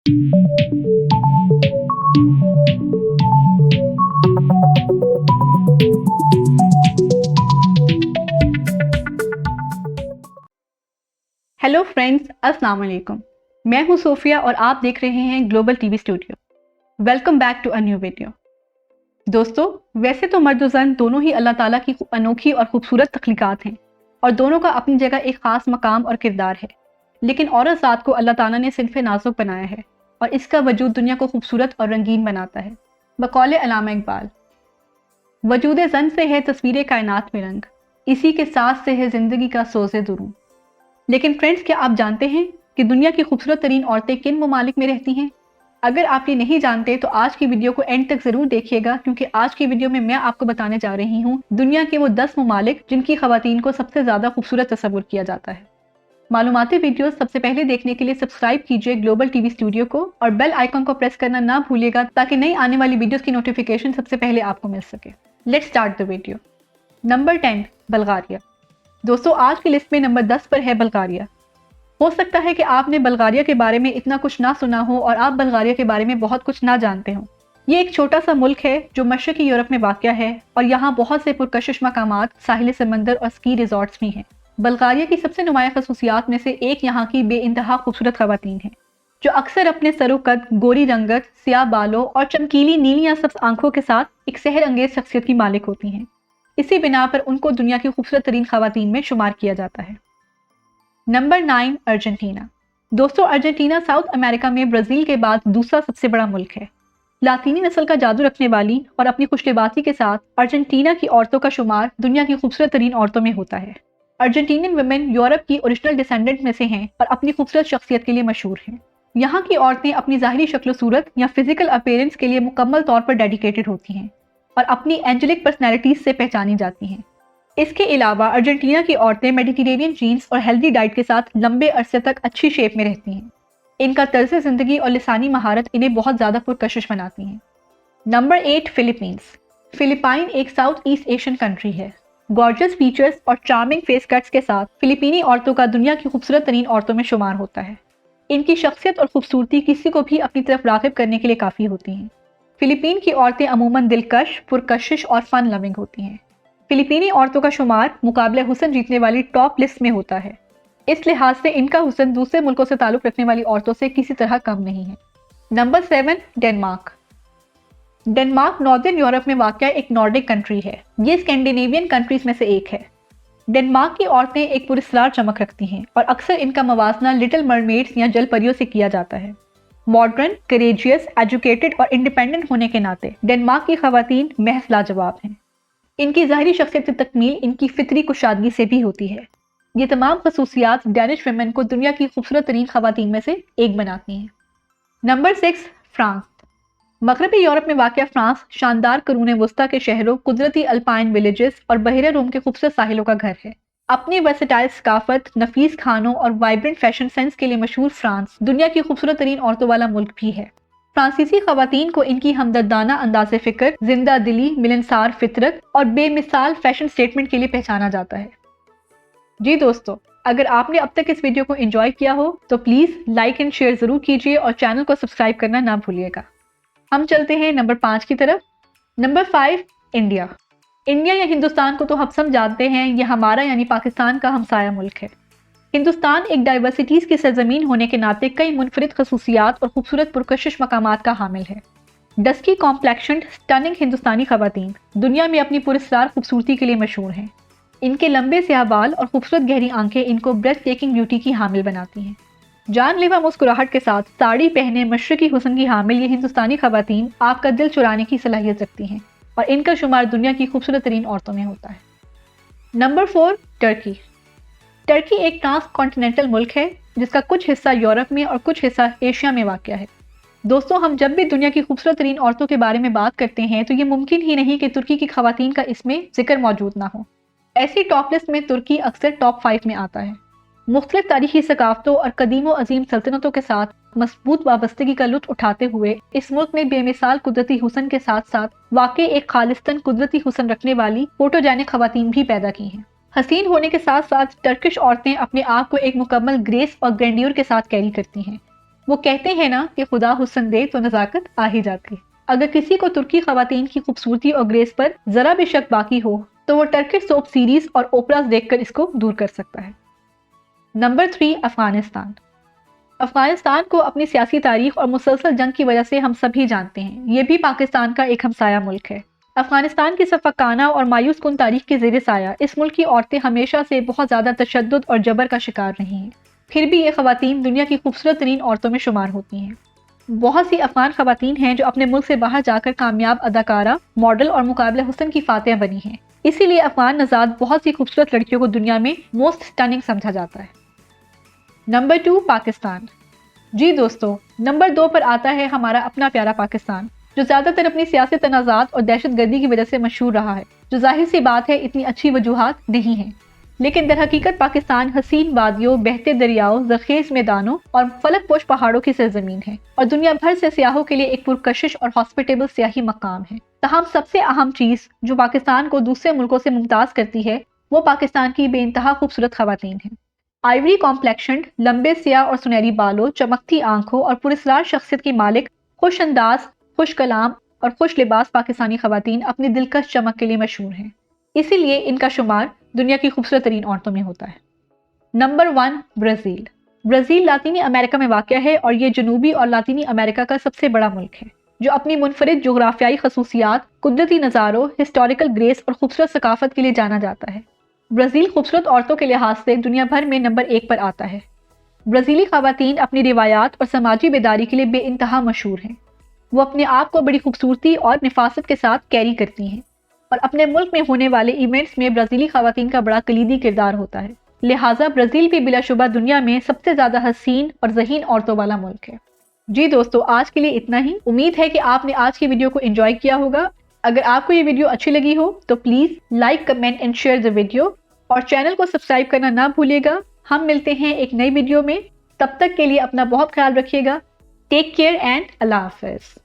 Hello friends, अस्सलाम वालेकुम। मैं हूं सोफिया और आप देख रहे हैं global TV studio. Welcome back to a new video. दोस्तों, वैसे तो मर्द और ज़न दोनों ही अल्लाह ताला की अनोखी और खूबसूरत तख्लीकात हैं और दोनों का अपनी जगह एक ख़ास मकाम और किरदार है। लेकिन औरत ज़ात को अल्लाह ताला ने सिन्फ़े नाज़ुक बनाया है और इसका वजूद दुनिया को खूबसूरत और रंगीन बनाता है। बकौले अल्लामा इकबाल, वजूद ज़न से है तस्वीर कायनात में रंग, इसी के साथ से है ज़िंदगी का सोज़े दुरूं। लेकिन फ्रेंड्स, क्या आप जानते हैं कि दुनिया की खूबसूरत तरीन औरतें किन ममालिक में रहती हैं? अगर आप ये नहीं जानते तो आज की वीडियो को एंड तक ज़रूर देखिएगा, क्योंकि आज की वीडियो में मैं आपको बताने जा रही हूँ दुनिया के वो 10 ममालिक जिनकी ख़वातीन को सबसे ज़्यादा खूबसूरत तस्वुर किया जाता है। मालूमाती वीडियोस सबसे पहले देखने के लिए सब्सक्राइब कीजिए ग्लोबल टीवी स्टूडियो को और बेल आइकन को प्रेस करना ना भूलिएगा, ताकि नई आने वाली वीडियोस की नोटिफिकेशन सबसे पहले आपको मिल सके। Let's start the video. Number 10, Bulgaria. दोस्तों, आज की लिस्ट में नंबर 10 पर है बल्गारिया। हो सकता है कि आपने बल्गारिया के बारे में इतना कुछ ना सुना हो और आप बल्गारिया के बारे में बहुत कुछ ना जानते हो। ये एक छोटा सा मुल्क है जो मशरकी यूरोप में वाक़या है और यहाँ बहुत से पुरकशिश मकामात, साहिल समंदर और स्की रिजॉर्ट्स भी हैं। बल्गारिया की सबसे नुमाया खसूसियात में से एक यहाँ की बेइंतहा खूबसूरत ख़वातीन हैं, जो अक्सर अपने सरोकद, गोरी रंगत, सियाह बालों और चमकीली नीली या सब्ज़ आंखों के साथ एक सहर अंगेज शख्सियत की मालिक होती हैं। इसी बिना पर उनको दुनिया की खूबसूरत तरीन ख़वातीन में शुमार किया जाता है। Number 9, Argentina. दोस्तों, अर्जेंटीना साउथ अमेरिका में ब्राज़ील के बाद दूसरा सबसे बड़ा मुल्क है। लातीनी नस्ल का जादू रखने वाली और अपनी खुशलिबासी के साथ अर्जेंटीना की औरतों का शुमार दुनिया की खूबसूरत तरीन औरतों में होता है। अर्जेंटीनियन वुमेन यूरोप की ओरिजिनल डिसेंडेंट में से हैं और अपनी खूबसूरत शख्सियत के लिए मशहूर हैं। यहाँ की औरतें अपनी ज़ाहिरी शक्ल सूरत या फिजिकल अपीयरेंस के लिए मुकम्मल तौर पर डेडिकेटेड होती हैं और अपनी एंजेलिक पर्सनैलिटीज से पहचानी जाती हैं। इसके अलावा अर्जेंटीना की औरतें मेडिटेरेनियन जीन्स और हेल्दी डाइट के साथ लंबे अरसे तक अच्छी शेप में रहती हैं। इनका तर्ज ज़िंदगी और लिसानी महारत इन्हें बहुत ज़्यादा पुरकशिश बनाती हैं। Number 8, Philippines. फिलिपाइन एक साउथ ईस्ट एशियन कंट्री है। गॉर्जियस फीचर्स और चार्मिंग फेस कट्स के साथ फिलिपीनी औरतों का दुनिया की खूबसूरत तरीन औरतों में शुमार होता है। इनकी शख्सियत और खूबसूरती किसी को भी अपनी तरफ राग़िब करने के लिए काफ़ी होती हैं। फिलिपीन की औरतें अमूमन दिलकश, पुरकशिश और फन लविंग होती हैं। फिलिपीनी औरतों का शुमार मुकाबले हुस्न जीतने वाली टॉप लिस्ट में होता है। इस लिहाज से इनका हुस्न दूसरे मुल्कों से ताल्लुक़ रखने वाली औरतों से किसी तरह कम नहीं है। Number 7, Denmark. Denmark northern Europe में वाक़या एक नॉर्डिक कंट्री है। ये स्कैंडिनेवियन कंट्रीज में से एक है। डेनमार्क की औरतें एक पुरस्कार चमक रखती हैं और अक्सर इनका मवाजना लिटिल मरमेड्स या जल परियों से किया जाता है। मॉडर्न, करेजियस, एजुकेटेड और इंडिपेंडेंट होने के नाते डेनमार्क की ख़वातीन महज लाजवाब हैं। इनकी ज़ाहिरी शख्सियत की तकमील इनकी फितरी कुशादगी से भी होती है। ये तमाम खसूसियात डैनिश वुमेन को दुनिया की खूबसूरत तरीन ख़वातीन में से एक बनाती हैं। Number 6, France. मगरबी यूरोप में वाक़या फ्रांस शानदार करून वस्ता के शहरों, कुदरती अल्पाइन विलेजेस और बहरे रूम के खूबसूरत साहिलों का घर है। अपनी वर्सेटाइल सकाफत, नफीस खानों और वाइब्रेंट फैशन सेंस के लिए मशहूर फ्रांस दुनिया की खूबसूरत तरीन औरतों वाला मुल्क भी है। फ्रांसीसी ख़वातीन को इनकी हमदर्दाना अंदाज़े फ़िक्र, जिंदा दिली, मिलनसार फितरत और बेमिसाल फैशन स्टेटमेंट के लिए पहचाना जाता है। जी दोस्तों, अगर आपने अब तक इस वीडियो को एंजॉय किया हो तो प्लीज़ लाइक एंड शेयर ज़रूर कीजिए और चैनल को सब्सक्राइब करना ना भूलिएगा। हम चलते हैं नंबर 5 की तरफ। Number 5, India. इंडिया या हिंदुस्तान को तो हम सब जानते हैं, ये हमारा यानी पाकिस्तान का हमसाया मुल्क है। हिंदुस्तान एक डाइवर्सिटीज़ की सरजमीन होने के नाते कई मुनफरिद खसूसियात और खूबसूरत पुरकशिश मकामात का हामिल है। डस्की कॉम्प्लेक्शन्ड स्टनिंग हिंदुस्तानी ख़वातीन दुनिया में अपनी पुरस्कार खूबसूरती के लिए मशहूर हैं। इनके लंबे स्याह बाल और खूबसूरत गहरी आंखें इनको ब्रेथ टेकिंग ब्यूटी की हामिल बनाती हैं। जानलेवा मुस्कुराहट के साथ साड़ी पहने मशरकी हुस्न की हामिल ये हिंदुस्तानी ख़वातीन आपका दिल चुराने की सलाहियत रखती हैं और इनका शुमार दुनिया की खूबसूरत तरीन औरतों में होता है। Number 4, Turkey. टर्की एक ट्रांस कॉन्टिनेंटल मुल्क है जिसका कुछ हिस्सा यूरोप में और कुछ हिस्सा एशिया में वाक़या है। दोस्तों, हम जब भी दुनिया की खूबसूरत तरीन औरतों के बारे में बात करते हैं तो ये मुमकिन ही नहीं कि तुर्की की ख़वातीन का इसमें जिक्र मौजूद ना हो। ऐसी टॉप लिस्ट में तुर्की अक्सर टॉप 5 में आता है। मुख्तलिफ तारीखी सकाफ़तों और कदीम अजीम सल्तनतों के साथ मजबूत वाबस्तगी का लुत्फ़ उठाते हुए इस मुल्क ने बेमिसाल कुदरती हुस्न के साथ साथ वाकई एक खालिस्तन कुदरती हुस्न रखने वाली फोटोजेनिक ख़वातीन भी पैदा की हैं। हसीन होने के साथ साथ टर्किश औरतें अपने आप को एक मुकम्मल ग्रेस और ग्रैंडियर के साथ कैरी करती हैं। وہ کہتے ہیں نا کہ خدا حسن دے تو نزاکت آ ہی جاتی ہے۔ اگر کسی کو ترکی خواتین کی خوبصورتی اور گریس پر ذرا بھی شک باقی ہو تو وہ ٹرکش سوپ سیریز اور اوپراز دیکھ کر اس کو دور کر سکتا ہے۔ نمبر 3، افغانستان۔ افغانستان کو اپنی سیاسی تاریخ اور مسلسل جنگ کی وجہ سے ہم سبھی جانتے ہیں۔ یہ بھی پاکستان کا ایک ہمسایہ ملک ہے۔ افغانستان کی سفاکانہ اور مایوس کن تاریخ کے زیر سایہ اس ملک کی عورتیں ہمیشہ سے بہت زیادہ تشدد اور جبر کا شکار رہی ہیں۔ پھر بھی یہ خواتین دنیا کی خوبصورت ترین عورتوں میں شمار ہوتی ہیں۔ بہت سی افغان خواتین ہیں جو اپنے ملک سے باہر جا کر کامیاب اداکارہ، ماڈل اور مقابلہ حسن کی فاتحہ بنی ہیں۔ اسی لیے افغان نژاد بہت سی خوبصورت لڑکیوں کو دنیا میں موسٹ سٹننگ سمجھا جاتا ہے۔ نمبر 2، پاکستان۔ جی دوستو، نمبر 2 پر آتا ہے ہمارا اپنا پیارا پاکستان، جو زیادہ تر اپنی سیاسی تنازعات اور دہشت گردی کی وجہ سے مشہور رہا ہے، جو ظاہر سی بات ہے اتنی اچھی وجوہات نہیں ہیں۔ لیکن در حقیقت پاکستان حسین وادیوں، بہتے دریاؤں، زرخیز میدانوں اور فلک پوش پہاڑوں کی سرزمین ہے اور دنیا بھر سے سیاحوں کے لیے ایک پرکشش اور ہاسپٹیبل سیاحی مقام ہے۔ تاہم سب سے اہم چیز جو پاکستان کو دوسرے ملکوں سے ممتاز کرتی ہے وہ پاکستان کی بے انتہا خوبصورت خواتین ہیں۔ آئیوری کمپلیکشنڈ، لمبے سیاہ اور سنہری بالوں، چمکتی آنکھوں اور پراسرار شخصیت کی مالک، خوش انداز، خوش کلام اور خوش لباس پاکستانی خواتین اپنی دلکش چمک کے لیے مشہور ہیں۔ اسی لیے ان کا شمار دنیا کی خوبصورت ترین عورتوں میں ہوتا ہے۔ Number 1، Brazil. برازیل لاطینی امریکہ میں واقع ہے اور یہ جنوبی اور لاطینی امریکہ کا سب سے بڑا ملک ہے، جو اپنی منفرد جغرافیائی خصوصیات، قدرتی نظاروں، ہسٹوریکل گریس اور خوبصورت ثقافت کے لیے جانا جاتا ہے۔ برازیل خوبصورت عورتوں کے لحاظ سے دنیا بھر میں نمبر 1 پر آتا ہے۔ برازیلی خواتین اپنی روایات اور سماجی بیداری کے لیے بے انتہا مشہور ہیں۔ وہ اپنے آپ کو بڑی خوبصورتی اور نفاست کے ساتھ کیری کرتی ہیں اور اپنے ملک میں ہونے والے ایونٹس میں برازیلی خواتین کا بڑا کلیدی کردار ہوتا ہے۔ لہٰذا برازیل بھی بلا شبہ دنیا میں سب سے زیادہ حسین اور ذہین عورتوں والا ملک ہے۔ جی دوستو، آج کے لیے اتنا ہی۔ امید ہے کہ آپ نے آج کی ویڈیو کو انجوائے کیا ہوگا۔ اگر آپ کو یہ ویڈیو اچھی لگی ہو تو please like, comment and share the video اور چینل کو سبسکرائب کرنا نہ بھولیے گا۔ ہم ملتے ہیں ایک نئی ویڈیو میں، تب تک کے لیے اپنا بہت خیال رکھیے گا۔ ٹیک کیئر اینڈ اللہ حافظ۔